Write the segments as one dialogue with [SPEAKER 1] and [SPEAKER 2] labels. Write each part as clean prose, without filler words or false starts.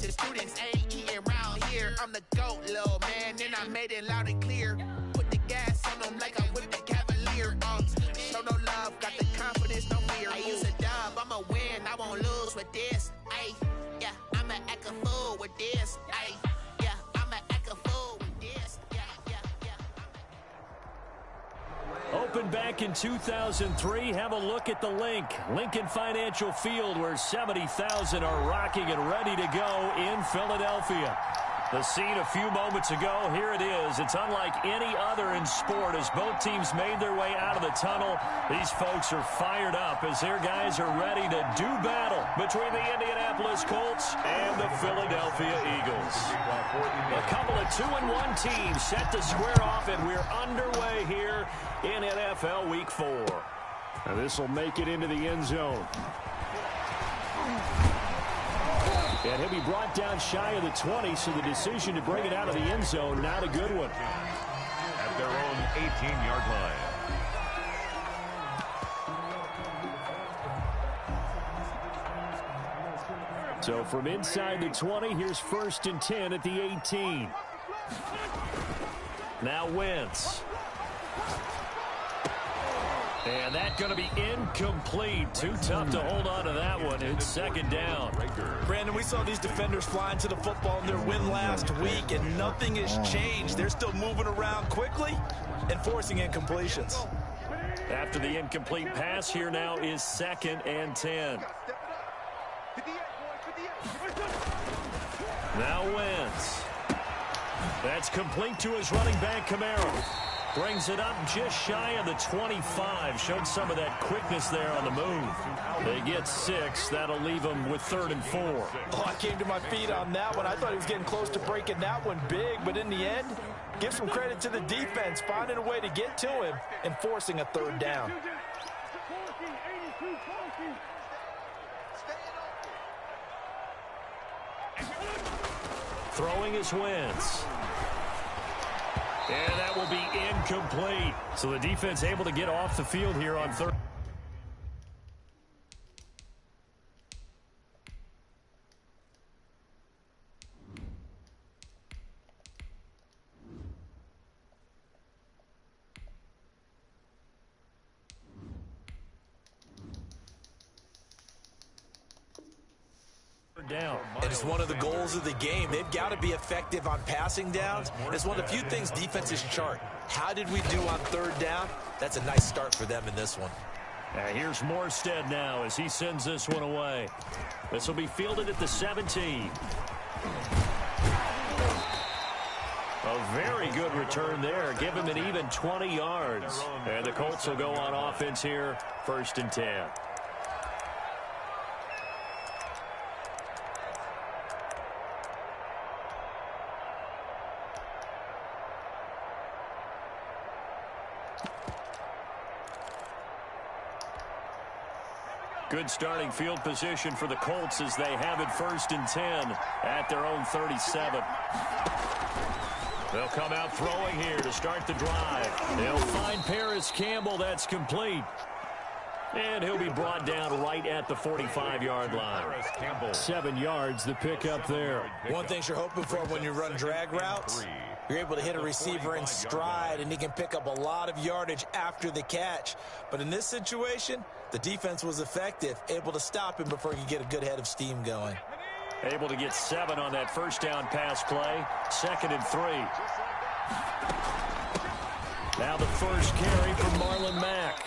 [SPEAKER 1] the students ain't eating around here. I'm the GOAT, little man, and I made it loud and clear. Put the gas on them like I'm with the Cavalier. Show no love, got the confidence, no fear. I use a dub, I'ma win, I won't lose with this. Ay, yeah, I'ma act a fool with this. Ay, yeah, I'ma act a fool with this. Yeah, yeah, yeah.
[SPEAKER 2] Opened back in 2003. Have a look at the link. Lincoln Financial Field, where 70,000 are rocking and ready to go in Philadelphia. The scene a few moments ago, here it is. It's unlike any other in sport as both teams made their way out of the tunnel. These folks are fired up as their guys are ready to do battle between the Indianapolis Colts and the Philadelphia Eagles. A couple of 2-1 teams set to square off, and we're underway here in NFL Week 4. Now this will make it into the end zone. And he'll be brought down shy of the 20, so the decision to bring it out of the end zone, not a good one.
[SPEAKER 3] At their own 18-yard line.
[SPEAKER 2] So from inside the 20, here's 1st and 10 at the 18. Now Wentz. And that's going to be incomplete. Too tough to hold on to that one. It's 2nd down.
[SPEAKER 4] Brandon, we saw these defenders flying to the football in their win last week, and nothing has changed. They're still moving around quickly and forcing incompletions.
[SPEAKER 2] After the incomplete pass, here now is 2nd and 10. Now Wentz. That's complete to his running back, Kamara. Brings it up just shy of the 25. Showed some of that quickness there on the move. They get 6. That'll leave them with 3rd and 4.
[SPEAKER 4] Oh, I came to my feet on that one. I thought he was getting close to breaking that one big, but in the end, give some credit to the defense, finding a way to get to him and forcing a 3rd down.
[SPEAKER 2] Throwing his Wentz. And that will be incomplete. So the defense able to get off the field here on 3rd. Down.
[SPEAKER 4] And it's one of the goals of the game. They've got to be effective on passing downs. It's one of the few things defenses chart. How did we do on 3rd down? That's a nice start for them in this one.
[SPEAKER 2] Here's Morstead now as he sends this one away. This will be fielded at the 17. A very good return there. Give him an even 20 yards. And the Colts will go on offense here, 1st and 10. Good starting field position for the Colts as they have it 1st and 10 at their own 37. They'll come out throwing here to start the drive. They'll find Paris Campbell. That's complete. And he'll be brought down right at the 45-yard line. 7 yards, the pickup there.
[SPEAKER 4] One thing you're hoping for when you run drag routes, you're able to hit a receiver in stride, and he can pick up a lot of yardage after the catch. But in this situation, the defense was effective, able to stop him before he could get a good head of steam going.
[SPEAKER 2] Able to get 7 on that 1st down pass play. 2nd and 3. Now the first carry from Marlon Mack.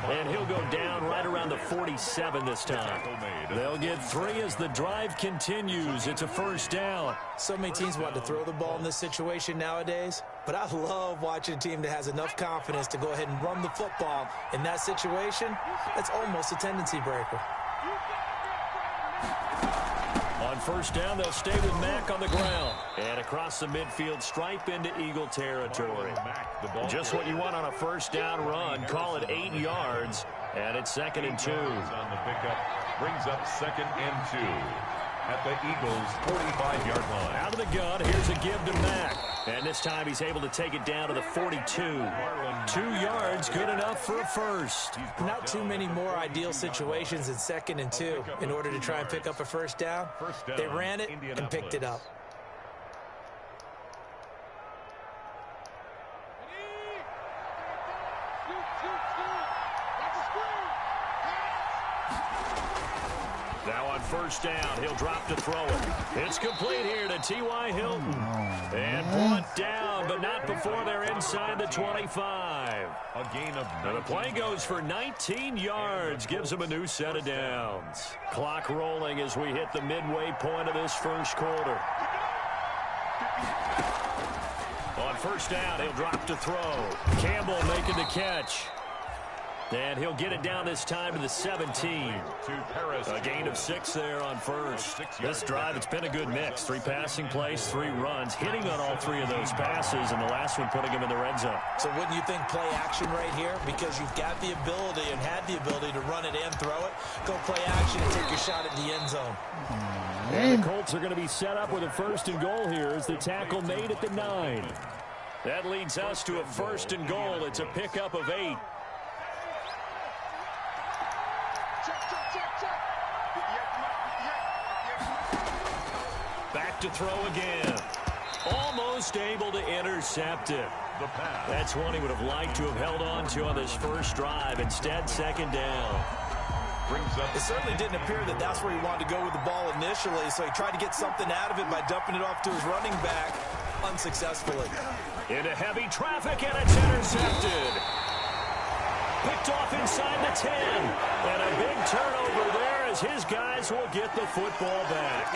[SPEAKER 2] And he'll go down right around the 47 this time. They'll get 3 as the drive continues. It's a 1st down.
[SPEAKER 4] So many teams want to throw the ball in this situation nowadays, but I love watching a team that has enough confidence to go ahead and run the football. In that situation, that's almost a tendency breaker.
[SPEAKER 2] On 1st down, they'll stay with Mack on the ground. And across the midfield stripe into Eagle territory. Just what you want on a 1st down run. Call it 8 yards. And it's 2nd and 2.
[SPEAKER 3] On the pickup, brings up 2nd and 2. at the Eagles' 45-yard line.
[SPEAKER 2] Out of the gun, here's a give to Mack. And this time he's able to take it down to the 42. 2 yards, good enough for a first.
[SPEAKER 4] Not too many more ideal situations in 2nd and 2 in order to try and pick up a first down. They ran it and picked it up.
[SPEAKER 2] Now on first down, he'll drop to throw it. It's complete here to T.Y. Hilton. And brought down, but not before they're inside the 25.
[SPEAKER 3] A gain of
[SPEAKER 2] now the play goes for 19 yards, gives them a new set of downs. Clock rolling as we hit the midway point of this first quarter. On first down, he'll drop to throw. Campbell making the catch. And he'll get it down this time to the 17. A gain of 6 there on first. This drive, it's been a good mix. 3 passing plays, 3 runs, hitting on all 3 of those passes, and the last one putting him in the red zone.
[SPEAKER 4] So wouldn't you think play action right here? Because you've got the ability and had the ability to run it and throw it. Go play action and take your shot at the end zone.
[SPEAKER 2] And the Colts are going to be set up with a 1st and goal here as the tackle made at the 9. That leads us to a 1st and goal. It's a pickup of 8. Back to throw again. Almost able to intercept it. That's one he would have liked to have held on to on this first drive. Instead, 2nd down.
[SPEAKER 4] It certainly didn't appear that that's where he wanted to go with the ball initially, so he tried to get something out of it by dumping it off to his running back unsuccessfully.
[SPEAKER 2] Into heavy traffic, and it's intercepted. Picked off inside the 10. And a big turnover there as his guys will get the football back.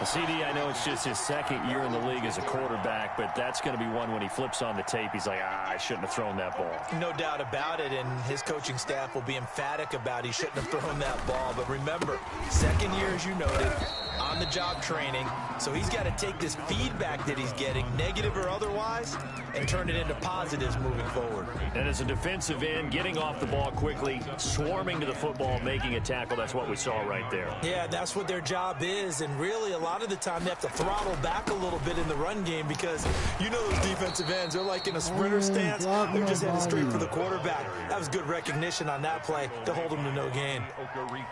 [SPEAKER 2] CD, I know it's just his 2nd year in the league as a quarterback, but that's going to be one when he flips on the tape. He's like, I shouldn't have thrown that ball.
[SPEAKER 4] No doubt about it, and his coaching staff will be emphatic about he shouldn't have thrown that ball. But remember, 2nd year, as you noted, on-the-job training. So he's got to take this feedback that he's getting, negative or otherwise, and turn it into positives moving forward.
[SPEAKER 2] And as a defensive end, getting off the ball quickly, swarming to the football, making a tackle, that's what we saw right there.
[SPEAKER 4] Yeah, that's what their job is, and really a lot of the time they have to throttle back a little bit in the run game because you know those defensive ends, they're like in a sprinter stance, they're just headed straight for the quarterback. That was good recognition on that play to hold them to no gain.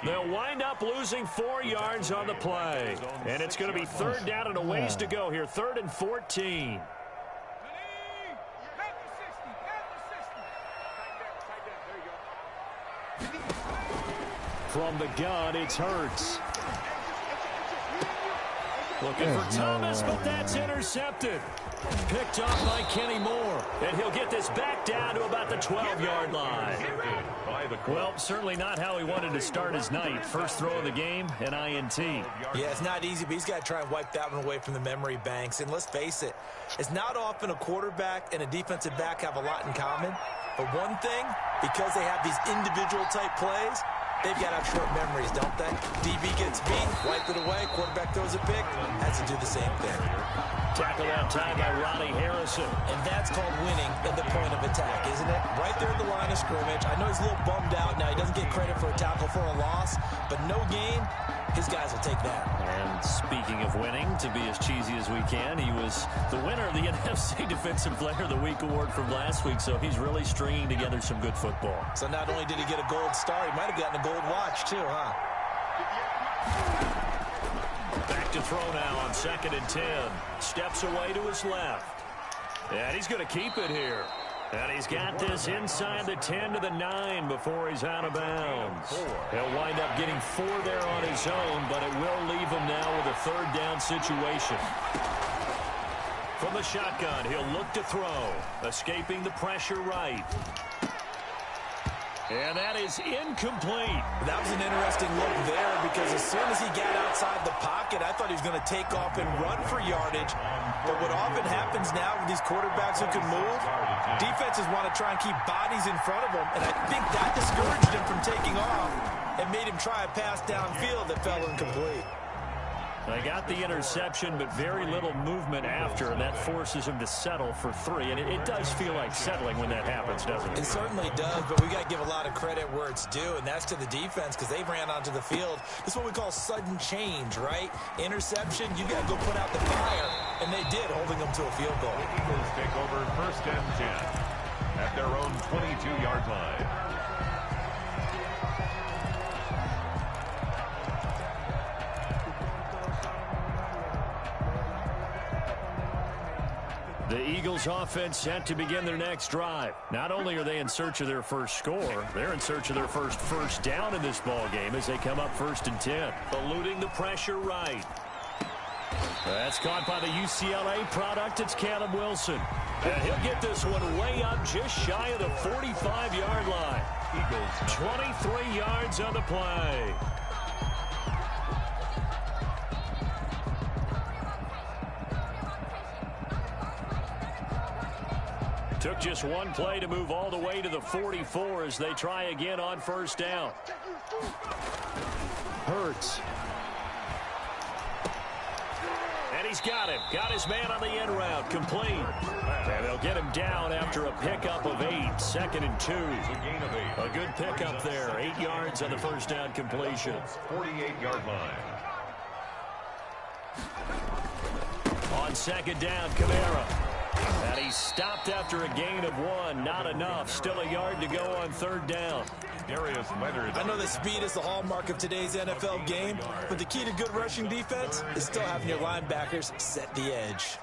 [SPEAKER 2] They'll wind up losing 4 yards on the play, and it's going to be 3rd down and a ways to go here, 3rd and 14. From the gun, it's Hurts. Looking for Thomas, but that's intercepted. Picked off by Kenny Moore. And he'll get this back down to about the 12-yard line. Well, certainly not how he wanted to start his night. First throw of the game, an INT.
[SPEAKER 4] Yeah, it's not easy, but he's got to try and wipe that one away from the memory banks. And let's face it, it's not often a quarterback and a defensive back have a lot in common. But one thing, because they have these individual type plays, they've got to have short memories, don't they? DB gets beat, wipe it away, quarterback throws a pick, has to do the same thing.
[SPEAKER 2] Tackled out time by Ronnie Harrison.
[SPEAKER 4] And that's called winning at the point of attack, isn't it? Right there at the line of scrimmage. I know he's a little bummed out now. He doesn't get credit for a tackle for a loss, but no gain, his guys will take that.
[SPEAKER 2] And speaking of winning, to be as cheesy as we can, he was the winner of the NFC Defensive Player of the Week award from last week, so he's really stringing together some good football.
[SPEAKER 4] So not only did he get a gold star, he might have gotten a gold watch too, huh?
[SPEAKER 2] Back to throw now on 2nd and 10. Steps away to his left. And he's going to keep it here. And he's got this inside the 10 to the 9 before he's out of bounds. He'll wind up getting 4 there on his own, but it will leave him now with a 3rd down situation. From the shotgun, he'll look to throw. Escaping the pressure right. And that is incomplete.
[SPEAKER 4] That was an interesting look there because as soon as he got outside the pocket, I thought he was going to take off and run for yardage. But what often happens now with these quarterbacks who can move, defenses want to try and keep bodies in front of them. And I think that discouraged him from taking off and made him try a pass downfield that fell incomplete.
[SPEAKER 2] They got the interception, but very little movement after, and that forces him to settle for 3. And it does feel like settling when that happens, doesn't it?
[SPEAKER 4] It certainly does, but we got to give a lot of credit where it's due, and that's to the defense because they ran onto the field. This is what we call sudden change, right? Interception, you got to go put out the fire, and they did, holding them to a field goal.
[SPEAKER 3] The Eagles take over 1st and 10 at their own 22-yard line.
[SPEAKER 2] The Eagles offense set to begin their next drive. Not only are they in search of their first score, they're in search of their first down in this ball game as they come up 1st and 10. Eluding the pressure right. That's caught by the UCLA product. It's Caleb Wilson. And he'll get this one way up just shy of the 45-yard line. Eagles 23 yards on the play. Took just one play to move all the way to the 44 as they try again on 1st down. Hurts. And he's got him. Got his man on the end route. Complete. And they'll get him down after a pickup of 8. 2nd and 2. A good pickup there. 8 yards on the 1st down completion.
[SPEAKER 3] 48-yard line.
[SPEAKER 2] On 2nd down, Kamara. And he's stopped after a gain of 1. Not enough. Still a yard to go on 3rd down.
[SPEAKER 4] I know that speed is the hallmark of today's NFL game, but the key to good rushing defense is still having your linebackers set the edge.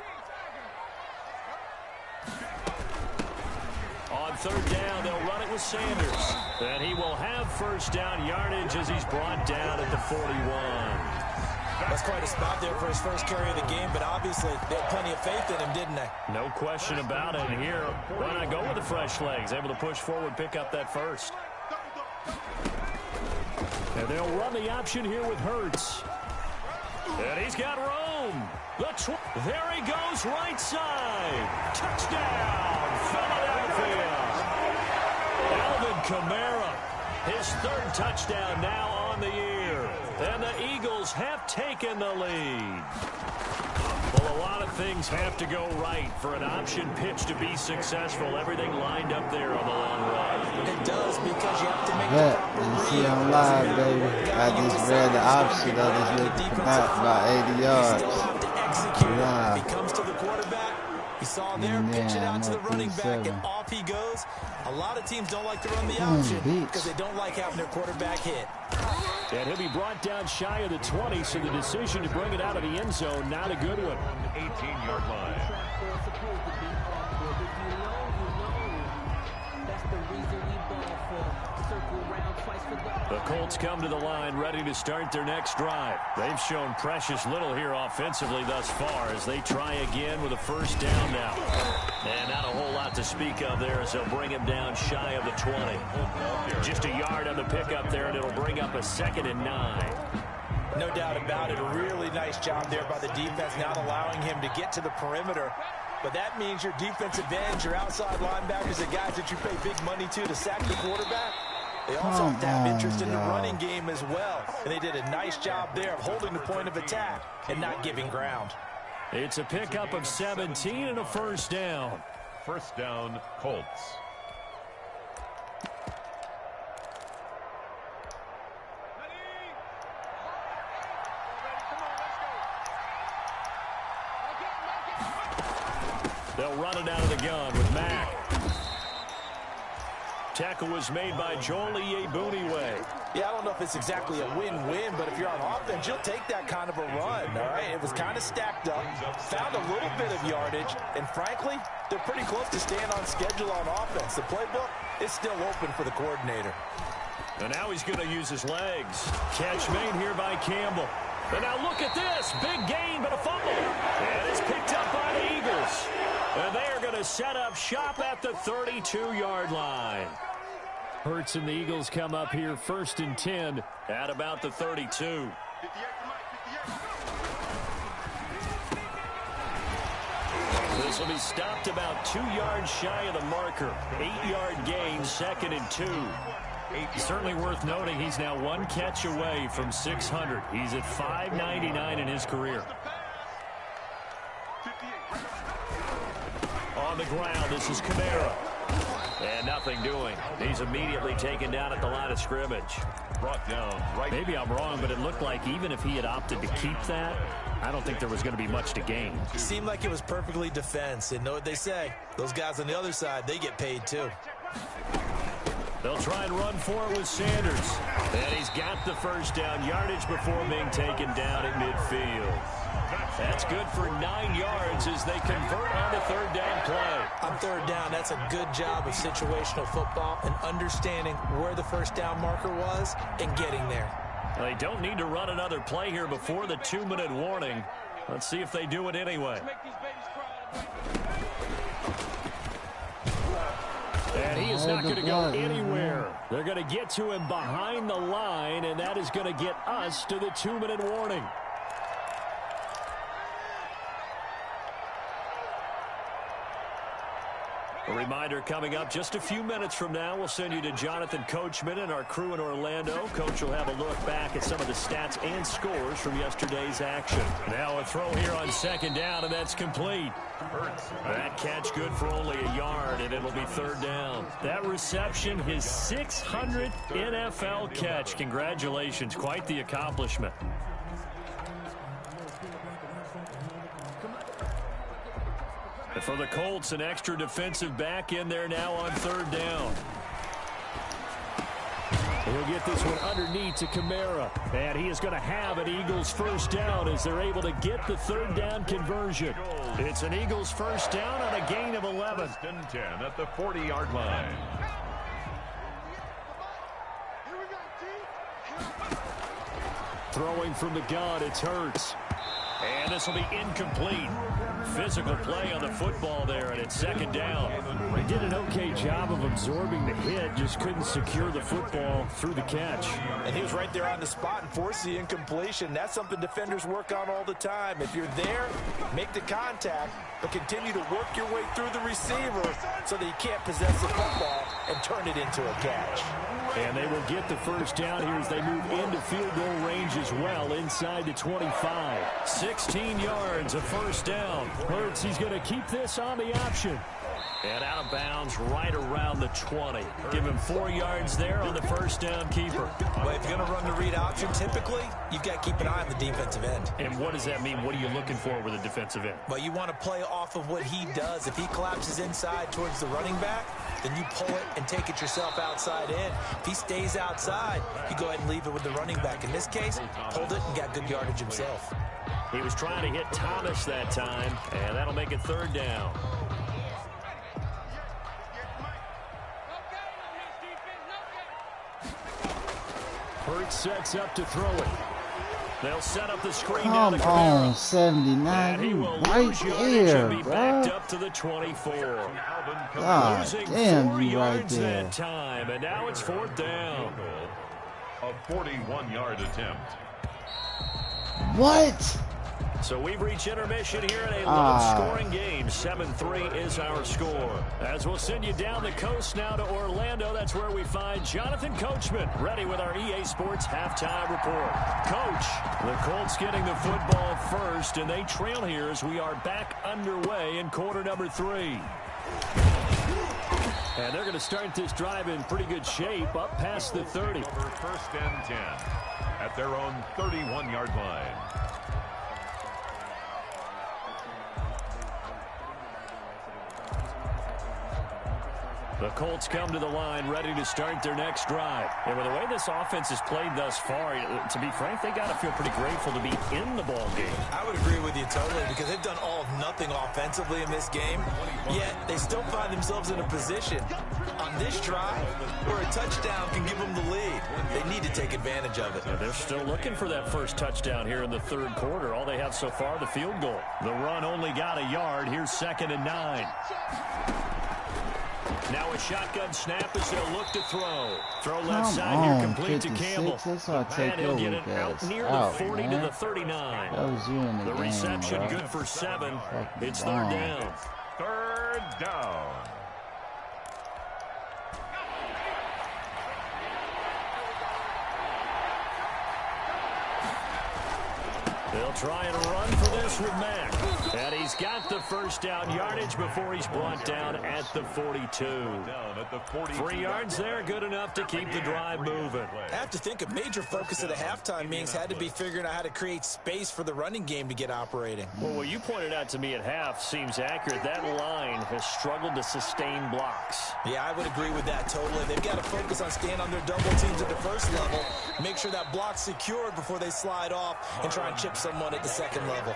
[SPEAKER 2] On 3rd down, they'll run it with Sanders. And he will have 1st down yardage as he's brought down at the 41.
[SPEAKER 4] That's quite a spot there for his first carry of the game, but obviously they had plenty of faith in him, didn't they?
[SPEAKER 2] No question about it. And here, why not go with the fresh legs? Able to push forward, pick up that 1st. And they'll run the option here with Hurts. And he's got room. There he goes, right side. Touchdown, Philadelphia. Alvin Kamara, his 3rd touchdown now on the year. And the Eagles have taken the lead. Well, a lot of things have to go right for an option pitch to be successful. Everything lined up there on the long run.
[SPEAKER 4] It does, because you have to make the proper
[SPEAKER 5] you see on live, baby. I just read the option of this nigga come out about 80 yards.
[SPEAKER 4] You still have to execute it. If he comes to the quarterback, he saw there, pitch it out to the running back, and off he goes. A lot of teams don't like to run the option because they don't like having their quarterback hit.
[SPEAKER 2] And he'll be brought down shy of the 20, so the decision to bring it out of the end zone, not a good one.
[SPEAKER 3] 18-yard line.
[SPEAKER 2] The Colts come to the line ready to start their next drive. They've shown precious little here offensively thus far as they try again with a 1st down now. And not a whole lot to speak of there as they'll bring him down shy of the 20. Just a yard on the pickup there, and it'll bring up a 2nd and 9.
[SPEAKER 4] No doubt about it. A really nice job there by the defense, not allowing him to get to the perimeter. But that means your defensive ends, your outside linebackers, the guys that you pay big money to sack the quarterback, they also have to have interest in the running game as well. And they did a nice job there of holding the point of attack and not giving ground.
[SPEAKER 2] It's a pickup of 17 and a 1st down.
[SPEAKER 3] 1st down, Colts.
[SPEAKER 2] They'll run it out of the gun with Mack. Tackle was made by Joel Iyiegbuniwe.
[SPEAKER 4] Yeah, I don't know if it's exactly a win-win, but if you're on offense, you'll take that kind of a run, all right? It was kind of stacked up, found a little bit of yardage, and frankly, they're pretty close to staying on schedule on offense. The playbook is still open for the coordinator.
[SPEAKER 2] And now he's going to use his legs. Catch made here by Campbell. And now look at this. Big gain, but a fumble. And it's picked up by the Eagles. And they are going to set up shop at the 32-yard line. Hurts and the Eagles come up here 1st and 10 at about the 32. This will be stopped about 2 yards shy of the marker. 8-yard gain, 2nd and 2. Certainly worth noting he's now one catch away from 600. He's at 599 in his career. On the ground, this is Kamara. And nothing doing. He's immediately taken down at the line of scrimmage.
[SPEAKER 3] Brought down right.
[SPEAKER 2] Maybe I'm wrong, but it looked like even if he had opted to keep that, I don't think there was going to be much to gain.
[SPEAKER 4] It seemed like it was perfectly defense. And know what they say? Those guys on the other side, they get paid too.
[SPEAKER 2] They'll try and run for it with Sanders. And he's got the first down, yardage before being taken down at midfield. That's good for 9 yards as they convert on the third down play.
[SPEAKER 4] On third down, that's a good job of situational football and understanding where the first down marker was and getting there.
[SPEAKER 2] They don't need to run another play here before the 2-minute warning. Let's see if they do it anyway. And he is not going to go anywhere. They're going to get to him behind the line, and that is going to get us to the 2-minute warning. A reminder coming up just a few minutes from now, we'll send you to Jonathan Coachman and our crew in Orlando. Coach will have a look back at some of the stats and scores from yesterday's action. Now a throw here on second down, and that's complete. That catch good for only a yard, and it'll be third down. That reception, his 600th NFL catch. Congratulations, quite the accomplishment. And for the Colts, an extra defensive back in there now on third down. We'll get this one underneath to Kamara. And he is going to have an Eagles first down as they're able to get the third down conversion. It's an Eagles first down on a gain of 11.
[SPEAKER 3] 10 at the 40-yard line.
[SPEAKER 2] Throwing from the gun, it's Hurts. And this will be incomplete. Physical play on the football there, and it's second down. They did an okay job of absorbing the hit, just couldn't secure the football through the catch.
[SPEAKER 4] And he was right there on the spot and forced the incompletion. That's something defenders work on all the time. If you're there, make the contact, but continue to work your way through the receiver so that you can't possess the football and turn it into a catch.
[SPEAKER 2] And they will get the first down here as they move into field goal range as well, inside the 25. 16 yards, a first down. Hurts, he's going to keep this on the option. And out of bounds right around the 20. Give him 4 yards there on the first down keeper.
[SPEAKER 4] Well, if you're going to run the read option, typically, you've got to keep an eye on the defensive end.
[SPEAKER 2] And what does that mean? What are you looking for with a defensive end?
[SPEAKER 4] Well, you want to play off of what he does. If he collapses inside towards the running back, then you pull it and take it yourself outside in. If he stays outside, you go ahead and leave it with the running back. In this case, pulled it and got good yardage himself.
[SPEAKER 2] He was trying to hit Thomas that time, and that'll make it third down. Hurts sets up to throw it. They'll set up the screen down to Kamara.
[SPEAKER 5] On 79,
[SPEAKER 2] he will
[SPEAKER 5] right there,
[SPEAKER 2] be
[SPEAKER 5] bro.
[SPEAKER 2] backed up to the 24.
[SPEAKER 5] God
[SPEAKER 2] Losing
[SPEAKER 5] damn,
[SPEAKER 2] 4
[SPEAKER 5] you right
[SPEAKER 2] yards
[SPEAKER 5] there.
[SPEAKER 2] that time, and now it's fourth down.
[SPEAKER 3] A 41-yard attempt.
[SPEAKER 5] What?
[SPEAKER 2] So we've reached intermission here in a low-scoring game. 7-3 is our score. As we'll send you down the coast now to Orlando, that's where we find Jonathan Coachman, ready with our EA Sports halftime report. Coach, the Colts getting the football first, and they trail here as we are back underway in quarter number 3. And they're going to start this drive in pretty good shape, up past the 30.
[SPEAKER 3] Over first and 10 at their own 31-yard line.
[SPEAKER 2] The Colts come to the line ready to start their next drive. And with the way this offense has played thus far, to be frank, they got to feel pretty grateful to be in the ball game.
[SPEAKER 4] I would agree with you totally because they've done all of nothing offensively in this game, yet they still find themselves in a position on this drive where a touchdown can give them the lead. They need to take advantage of it.
[SPEAKER 2] Yeah, they're still looking for that first touchdown here in the third quarter. All they have so far, the field goal. The run only got a yard. Here's 2nd and 9. Now a shotgun snap as they'll look to throw. Throw left side here, complete to Campbell. And he'll get it out near the 40 to the 39.
[SPEAKER 5] That was you in the
[SPEAKER 2] The
[SPEAKER 5] game,
[SPEAKER 2] reception
[SPEAKER 5] bro.
[SPEAKER 2] good for 7.
[SPEAKER 5] Fucking
[SPEAKER 2] It's
[SPEAKER 5] bomb.
[SPEAKER 2] third down.
[SPEAKER 3] Third down.
[SPEAKER 2] They'll try and run for this with Mack. And he's got the first down yardage before he's brought down at the 42. 3 yards there, good enough to keep the drive moving.
[SPEAKER 4] I have to think a major focus of the halftime meetings had to be figuring out how to create space for the running game to get operating.
[SPEAKER 2] Well, what you pointed out to me at half seems accurate. That line has struggled to sustain blocks.
[SPEAKER 4] Yeah, I would agree with that totally. They've got to focus on staying on their double teams at the first level, make sure that block's secured before they slide off and try and chip someone at the second level.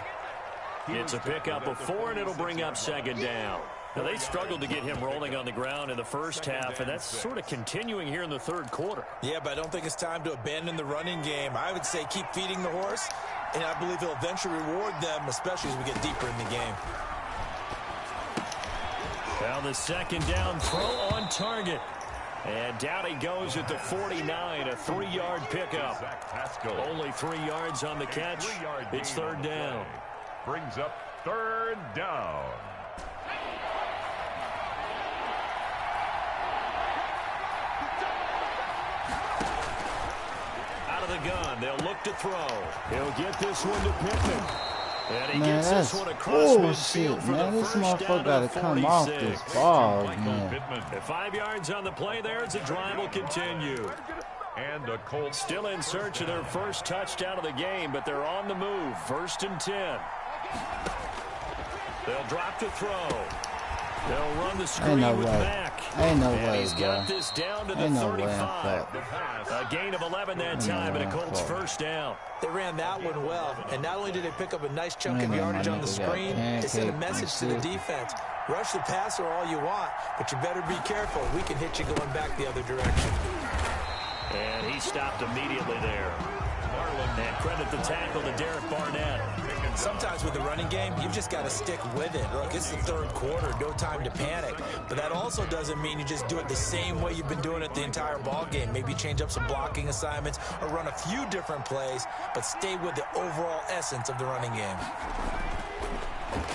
[SPEAKER 2] It's a pickup of 4, and it'll bring up second down. Now, they struggled to get him rolling on the ground in the first half, and that's sort of continuing here in the third quarter.
[SPEAKER 4] Yeah, but I don't think it's time to abandon the running game. I would say keep feeding the horse, and I believe he'll eventually reward them, especially as we get deeper in the game.
[SPEAKER 2] Now the second down throw on target. And down he goes at the 49, a 3-yard pickup. Only 3 yards on the catch. It's third down.
[SPEAKER 3] Brings up third down.
[SPEAKER 2] Out of the gun, they'll look to throw. He'll get this one to Pittman. And he
[SPEAKER 5] Man,
[SPEAKER 2] gets
[SPEAKER 5] that's
[SPEAKER 2] this one across
[SPEAKER 5] bullshit,
[SPEAKER 2] midfield for
[SPEAKER 5] man.
[SPEAKER 2] the
[SPEAKER 5] This
[SPEAKER 2] first
[SPEAKER 5] motherfucker
[SPEAKER 2] down
[SPEAKER 5] gotta
[SPEAKER 2] to the
[SPEAKER 5] come off
[SPEAKER 2] 46.
[SPEAKER 5] this ball, man.
[SPEAKER 2] At 5 yards on the play there as the drive will continue.
[SPEAKER 3] And a Colts
[SPEAKER 2] Still in search of their first touchdown of the game, but they're on the move. 1st and 10. They'll drop to throw. They'll run the screen with Mack.
[SPEAKER 5] Ain't no
[SPEAKER 2] and
[SPEAKER 5] way,
[SPEAKER 2] he's got this down to the 35. A gain of 11 that time, and a Colts first down.
[SPEAKER 4] They ran that one well, and not only did they pick up a nice chunk of yardage on the screen, they sent a message to the defense. Rush the passer all you want, but you better be careful. We can hit you going back the other direction.
[SPEAKER 2] And he stopped immediately there. And credit the tackle to Derek Barnett.
[SPEAKER 4] Sometimes with the running game, you've just got to stick with it. Look, it's the third quarter, no time to panic. But that also doesn't mean you just do it the same way you've been doing it the entire ball game. Maybe change up some blocking assignments or run a few different plays, but stay with the overall essence of the running game.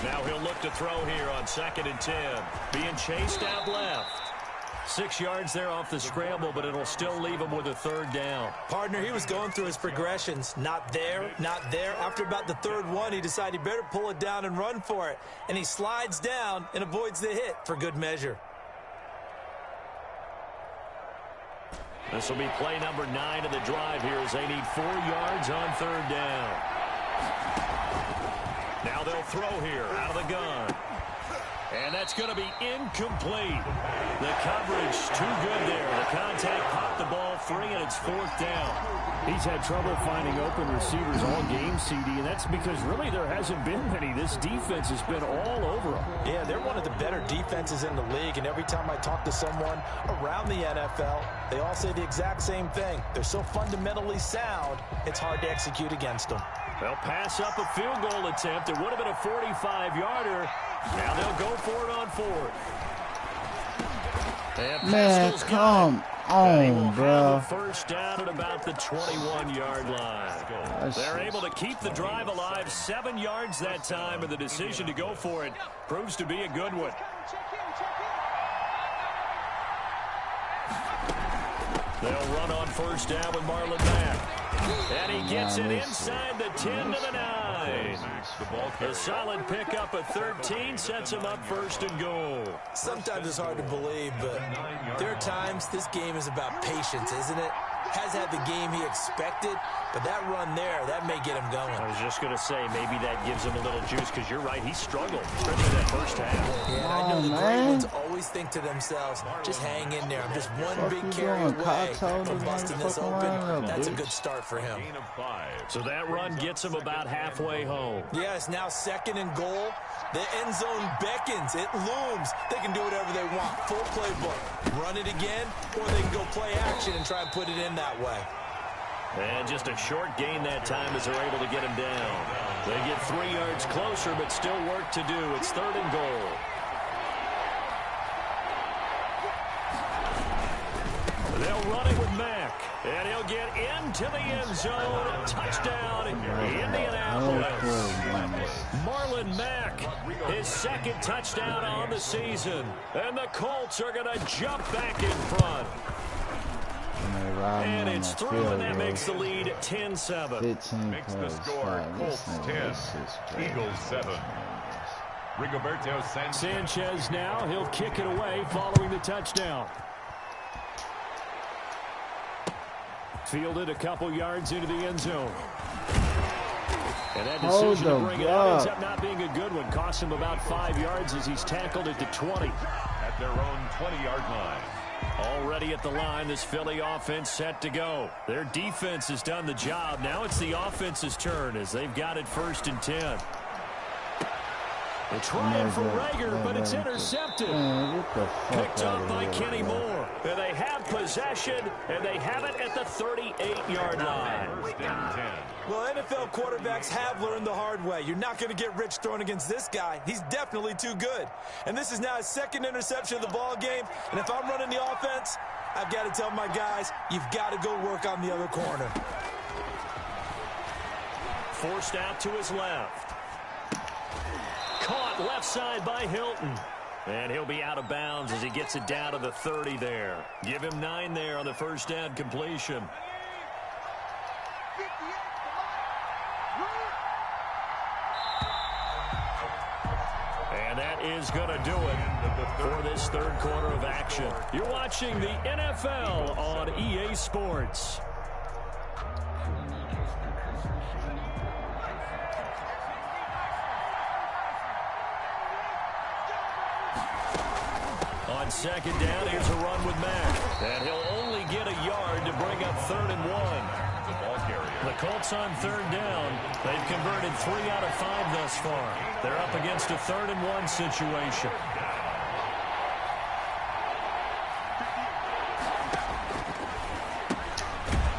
[SPEAKER 2] Now he'll look to throw here on 2nd and 10. Being chased out left. 6 yards there off the scramble, but it'll still leave him with a third down.
[SPEAKER 4] Partner, he was going through his progressions. Not there, not there. After about the third one, he decided he better pull it down and run for it. And he slides down and avoids the hit for good measure.
[SPEAKER 2] This will be play number 9 of the drive here as they need 4 yards on third down. Now they'll throw here out of the gun. And that's going to be incomplete. The coverage too good there. The contact popped the ball free, and it's 4th down.
[SPEAKER 6] He's had trouble finding open receivers all game, CD, and that's because really there hasn't been many. This defense has been all over him.
[SPEAKER 4] Yeah, they're one of the better defenses in the league, and every time I talk to someone around the NFL, they all say the exact same thing. They're so fundamentally sound, it's hard to execute against them.
[SPEAKER 2] They'll pass up a field goal attempt. It would have been a 45-yarder. Now they'll go for it on 4th.
[SPEAKER 5] Man, come on, bro.
[SPEAKER 2] First down at about the 21-yard line. They're able to keep the drive alive. 7 yards that time, and the decision to go for it proves to be a good one. They'll run on first down with Marlon Mack. And he gets it inside the 10 to the 9. A solid pickup at 13 sets him up 1st and goal.
[SPEAKER 4] Sometimes it's hard to believe, but there are times this game is about patience, isn't it? Has had the game he expected, but that run there, that may get him going.
[SPEAKER 2] I was just going to say, maybe that gives him a little juice, because you're right, he struggled, especially that first half.
[SPEAKER 4] Yeah, I know the great ones always think to themselves, just hang in there. I'm just one big carry away from busting this open. That's a good start for him.
[SPEAKER 2] So that run gets him about halfway home.
[SPEAKER 4] Yeah, it's now 2nd and goal. The end zone beckons. It looms. They can do whatever they want. Full playbook. Run it again, or they can go play action and try and put it in that way.
[SPEAKER 2] And just a short gain that time as they're able to get him down. They get 3 yards closer, but still work to do. It's 3rd and goal. They'll run it with Mack. And he'll get into the end zone. Touchdown, Indianapolis. Marlon Mack, his 2nd touchdown on the season. And the Colts are going to jump back in front. And it's through, and that makes the lead 10-7.
[SPEAKER 5] 15
[SPEAKER 3] Makes the
[SPEAKER 5] points.
[SPEAKER 3] score Colts 10, Eagles 7. Rigoberto
[SPEAKER 6] Sanchez now, he'll kick it away following the touchdown. Fielded a couple yards into the end zone. And that decision to bring it out ends up not being a good one. Cost him about 5 yards as he's tackled at the 20.
[SPEAKER 3] At their own 20-yard line.
[SPEAKER 2] Already at the line, this Philly offense set to go. Their defense has done the job. Now it's the offense's turn as they've got it 1st and 10. They're trying for Rager, but it's intercepted. Picked up by Kenny Moore. And they have possession, and they have it at the 38-yard line.
[SPEAKER 4] Well, NFL quarterbacks have learned the hard way. You're not going to get rich throwing against this guy. He's definitely too good. And this is now his 2nd interception of the ball game. And if I'm running the offense, I've got to tell my guys, you've got to go work on the other corner.
[SPEAKER 2] Forced out to his left. Caught left side by Hilton. And he'll be out of bounds as he gets it down to the 30 there. Give him 9 there on the 1st down completion. And that is going to do it for this 3rd quarter of action. You're watching the NFL on EA Sports. On 2nd down, here's a run with Mack. And he'll only get a yard to bring up 3rd and 1. The Colts on 3rd down. They've converted 3 out of 5 thus far. They're up against a 3rd and 1 situation.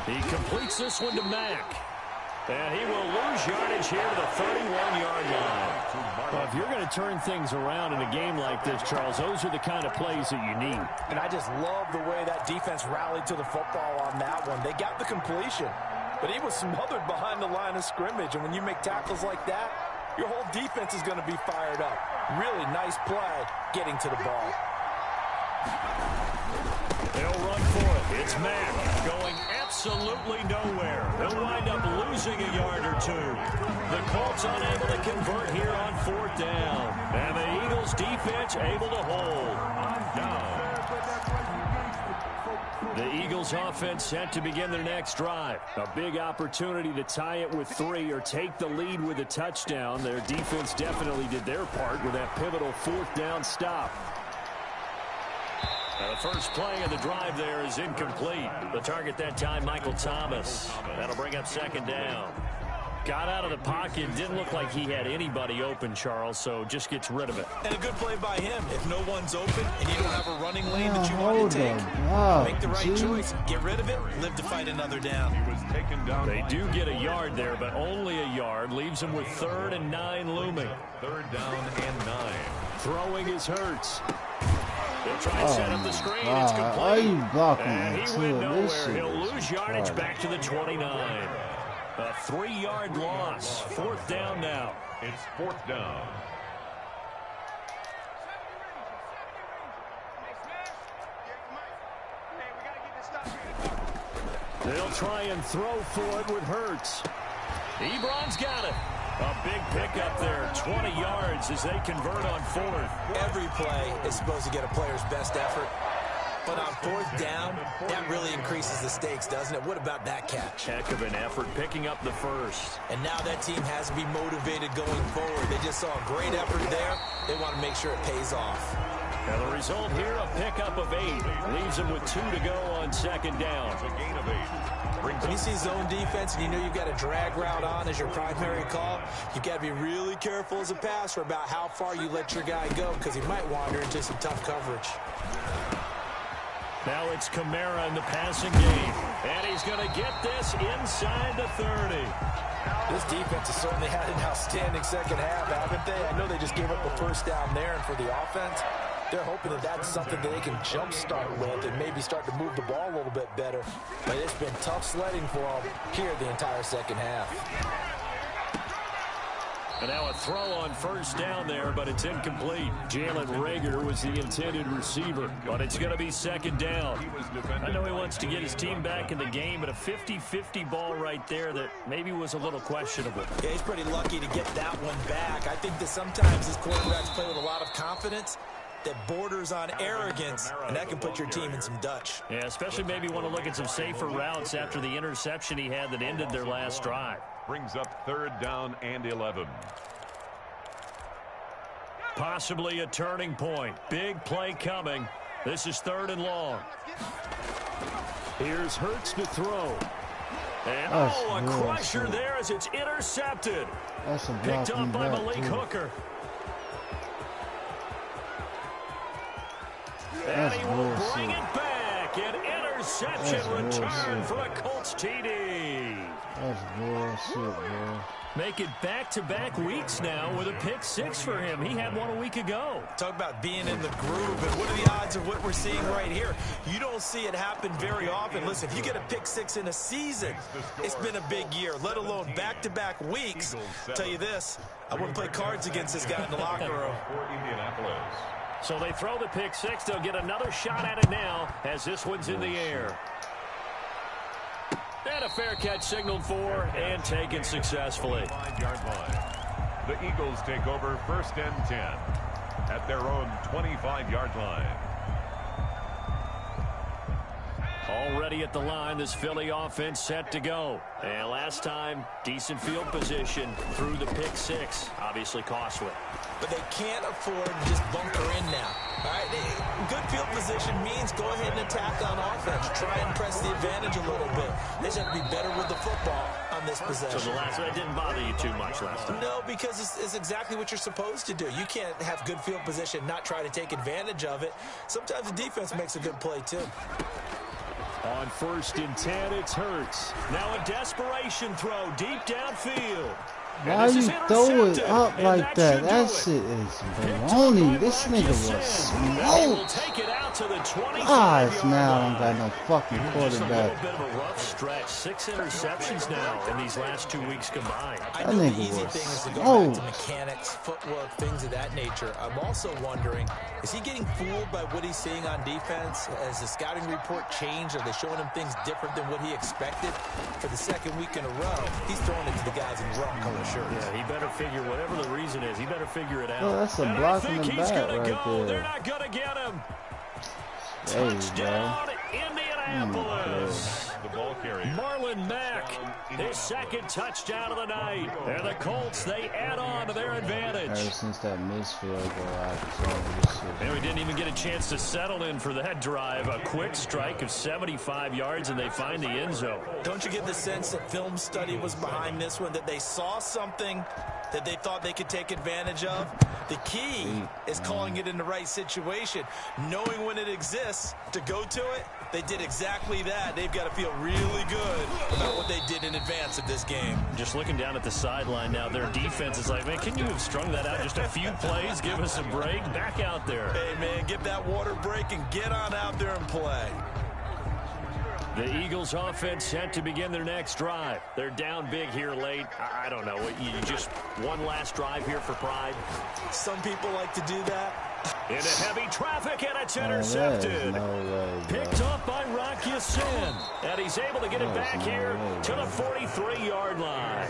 [SPEAKER 2] He completes this one to Mack. And he will lose yardage here to the 31-yard line.
[SPEAKER 6] Well, if you're going to turn things around in a game like this, Charles, those are the kind of plays that you need.
[SPEAKER 4] And I just love the way that defense rallied to the football on that one. They got the completion, but he was smothered behind the line of scrimmage. And when you make tackles like that, your whole defense is going to be fired up. Really nice play getting to the ball.
[SPEAKER 2] They'll run for it. It's Mack going absolutely nowhere. They'll wind up losing a yard or 2. The Colts unable to convert here on 4th down. And the Eagles defense able to hold. The Eagles offense set to begin their next drive. A big opportunity to tie it with 3 or take the lead with a touchdown. Their defense definitely did their part with that pivotal 4th down stop. The first play of the drive there is incomplete. The target that time, Michael Thomas. That'll bring up 2nd down. Got out of the pocket. Didn't look like he had anybody open, Charles, so just gets rid of it.
[SPEAKER 4] And a good play by him. If no one's open and you don't have a running lane that you want to take, make the right choice. Get rid of it. Live to fight another down.
[SPEAKER 3] He was taken down.
[SPEAKER 2] They do get a yard there, but only a yard. Leaves them with 3rd and 9 looming.
[SPEAKER 3] 3rd down and 9.
[SPEAKER 2] Throwing is Hurts. They'll try and set up the screen. It's complete.
[SPEAKER 5] Are you blocking
[SPEAKER 2] And he went nowhere. He'll lose
[SPEAKER 5] is
[SPEAKER 2] yardage back to the 29. A 3-yard loss. 4th down now.
[SPEAKER 3] It's 4th down.
[SPEAKER 6] They'll try and throw for it with Hurts.
[SPEAKER 2] Ebron's got it. A big pickup there, 20 yards as they convert on 4th.
[SPEAKER 4] Every play is supposed to get a player's best effort. But on 4th down, that really increases the stakes, doesn't it? What about that catch?
[SPEAKER 2] Heck of an effort, picking up the first.
[SPEAKER 4] And now that team has to be motivated going forward. They just saw a great effort there. They want to make sure it pays off.
[SPEAKER 2] Now the result here, a pickup of 8. Leaves them with 2 to go on 2nd down.
[SPEAKER 3] A gain of 8.
[SPEAKER 4] When you see zone defense and you know you've got a drag route on as your primary call, you've got to be really careful as a passer about how far you let your guy go because he might wander into some tough coverage.
[SPEAKER 2] Now it's Kamara in the passing game. And he's going to get this inside the 30.
[SPEAKER 4] This defense has certainly had an outstanding 2nd half, haven't they? I know they just gave up the 1st down there, and for the offense, they're hoping that that's something that they can jumpstart with and maybe start to move the ball a little bit better. But it's been tough sledding for them here the entire 2nd half.
[SPEAKER 2] And now a throw on first down there, but it's incomplete. Jalen Reagor was the intended receiver, but it's going to be second down. I know he wants to get his team back in the game, but a 50-50 ball right there that maybe was a little questionable.
[SPEAKER 4] Yeah, he's pretty lucky to get that one back. I think that sometimes his quarterbacks play with a lot of confidence that borders on arrogance, and that can put your team in some Dutch.
[SPEAKER 2] Yeah, especially maybe want to look at some safer routes after the interception he had that ended their last drive.
[SPEAKER 3] Brings up 3rd down and 11.
[SPEAKER 2] Possibly a turning point. Big play coming. This is 3rd and long.
[SPEAKER 6] Here's Hurts to throw.
[SPEAKER 2] And a crusher there as it's intercepted. Picked up by Malik Hooker. And he will bring it back. An interception return for a Colts TD.
[SPEAKER 5] That's bullshit, bro.
[SPEAKER 2] Make it back-to-back weeks now with a pick 6 for him. He had one a week ago.
[SPEAKER 4] Talk about being in the groove, and what are the odds of what we're seeing right here? You don't see it happen very often. Listen, if you get a pick 6 in a season, it's been a big year, let alone back-to-back weeks. I'll tell you this, I wouldn't play cards against this guy in the locker room.
[SPEAKER 2] So they throw the pick 6. They'll get another shot at it now as this one's in the air. And a fair catch signaled for and taken successfully.
[SPEAKER 3] 5-yard line. The Eagles take over 1st and 10 at their own 25-yard line.
[SPEAKER 2] Already at the line, this Philly offense set to go. And last time, decent field position through the pick 6. Obviously costly.
[SPEAKER 4] But they can't afford to just bunker in now. All right, good field position means go ahead and attack on offense. Try and press the advantage a little bit. They just have to be better with the football on this possession.
[SPEAKER 2] So the last one didn't bother you too much last time?
[SPEAKER 4] No, because it's exactly what you're supposed to do. You can't have good field position, not try to take advantage of it. Sometimes the defense makes a good play, too.
[SPEAKER 6] On 1st and 10, it's Hurts.
[SPEAKER 2] Now a desperation throw deep downfield.
[SPEAKER 5] Why you throw it up like that? That shit is baloney. This nigga was smoked. Gosh, now I don't got no fucking quarterback.
[SPEAKER 2] A bit of a rough stretch. 6 interceptions now in these last 2 weeks combined.
[SPEAKER 4] I know the easy thing is to go back to mechanics, footwork, things of that nature. I'm also wondering, is he getting fooled by what he's seeing on defense? Has the scouting report changed? Are they showing him things different than what he expected? For the 2nd week in a row, he's throwing it to the guys in rum color shirts.
[SPEAKER 2] Yeah, he better figure, whatever the reason is, he better figure it out.
[SPEAKER 5] Oh, that's a block in the back right there.
[SPEAKER 2] They're not going to get him.
[SPEAKER 5] There
[SPEAKER 2] Touchdown, Indianapolis.
[SPEAKER 3] The ball carrier.
[SPEAKER 2] Marlon Mack, his 2nd touchdown of the night. And the Colts, they add on to their advantage.
[SPEAKER 5] Ever since that misfield goal,
[SPEAKER 2] and we didn't even get a chance to settle in for that drive. A quick strike of 75 yards, and they find the end zone.
[SPEAKER 4] Don't you get the sense that film study was behind this one, that they saw something that they thought they could take advantage of? The key is calling it in the right situation, knowing when it exists to go to it. They did exactly that. They've got to feel really good about what they did in advance of this game.
[SPEAKER 2] Just looking down at the sideline now, their defense is like, man, can you have strung that out just a few plays? Give us a break. Back out there.
[SPEAKER 4] Hey, man, give that water break and get on out there and play.
[SPEAKER 2] The Eagles offense set to begin their next drive. They're down big here late. I don't know. You just one last drive here for pride.
[SPEAKER 4] Some people like to do that.
[SPEAKER 2] Into heavy traffic, and it's intercepted. Picked up by Rocky Sin. And he's able to get it back here to the 43-yard line.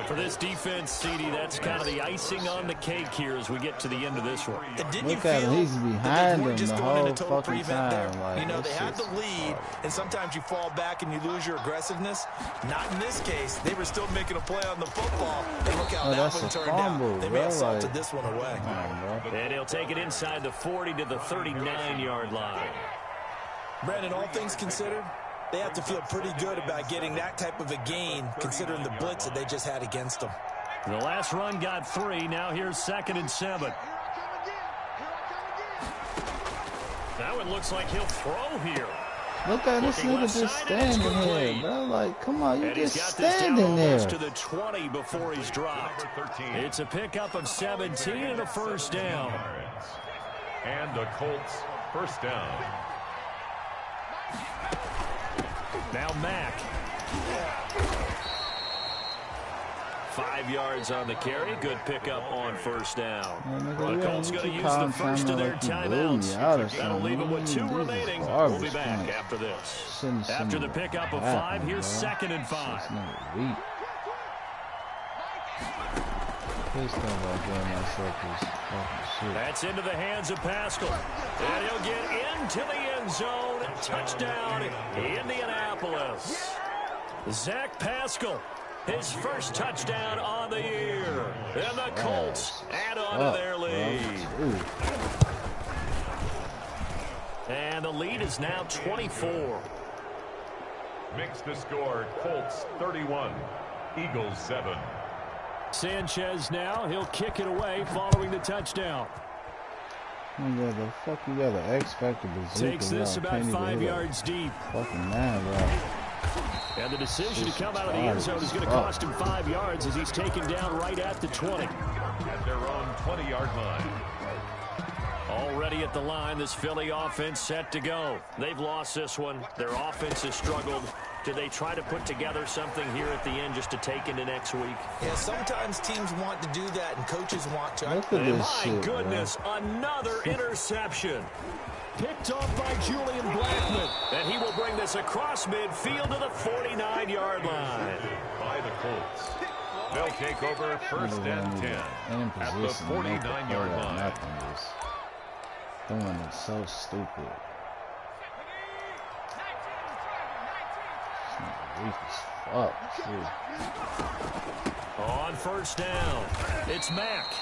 [SPEAKER 2] For this defense, CD, that's kind of the icing on the cake here as we get to the end of this one.
[SPEAKER 5] Look at him. He's behind him the whole fucking time.
[SPEAKER 4] Like, you know, they had the lead, and sometimes you fall back and you lose your aggressiveness. Not in this case. They were still making a play on the football. And look how that one turned out. They may have salted this one away.
[SPEAKER 2] And he'll take it inside the 40 to the 39-yard line.
[SPEAKER 4] Brandon, all things considered, they have to feel pretty good about getting that type of a gain, considering the blitz that they just had against them.
[SPEAKER 2] The last run got 3. Now here's 2nd and 7. Now it looks like he'll throw here.
[SPEAKER 5] Look at this nigga just standing here, bro. Like, come on, you just standing there.
[SPEAKER 2] To the 20 before he's dropped. It's a pickup of 17 and a first down.
[SPEAKER 3] And the Colts first down.
[SPEAKER 2] Now Mack. 5 yards on the carry. Good pickup on first down. The Colts going to use the first of their timeouts. That'll leave them with 2 remaining. We'll be back after this. After the pickup of 5, here's 2nd and 5. That's into the hands of Pascal. And he'll get into the end zone. Touchdown, Indianapolis. Zach Pascal, his first touchdown on the year. And the Colts add on to their lead. And the lead is now 24.
[SPEAKER 3] Makes the score Colts 31, Eagles 7.
[SPEAKER 6] Sanchez now, he'll kick it away following the touchdown.
[SPEAKER 5] Yeah, the fuck you got an X Factor bazooka.
[SPEAKER 6] Takes this about 5 yards deep.
[SPEAKER 5] Fucking man, bro.
[SPEAKER 6] And the decision to come out of the end zone is going to cost him 5 yards as he's taken down right at the 20.
[SPEAKER 3] At their own 20-yard line.
[SPEAKER 2] Already at the line, this Philly offense set to go. They've lost this one. Their offense has struggled. Do they try to put together something here at the end just to take into next week?
[SPEAKER 4] Yeah, sometimes teams want to do that and coaches want to.
[SPEAKER 5] Look at this
[SPEAKER 2] My
[SPEAKER 5] shit,
[SPEAKER 2] goodness,
[SPEAKER 5] bro.
[SPEAKER 2] another interception.
[SPEAKER 6] Picked off by Julian Blackman.
[SPEAKER 2] And he will bring this across midfield to the 49-yard line.
[SPEAKER 3] By the Colts. They'll take over 1st and 10 at the 49-yard line.
[SPEAKER 5] Doing it so stupid. Weak as fuck, dude.
[SPEAKER 2] On first down, it's Mack.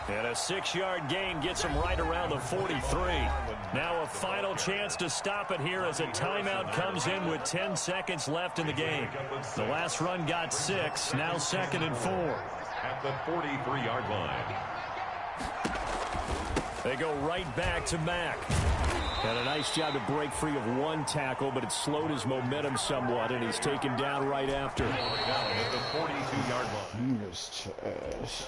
[SPEAKER 2] And a 6-yard gain gets him right around the 43. Now a final chance to stop it here as a timeout comes in with 10 seconds left in the game. The last run got 6, now 2nd and 4.
[SPEAKER 3] At the 43-yard line.
[SPEAKER 2] They go right back to Mack.
[SPEAKER 6] And a nice job to break free of 1 tackle, but it slowed his momentum somewhat, and he's taken down right after.
[SPEAKER 3] Down at the 42-yard line.
[SPEAKER 5] He was trash.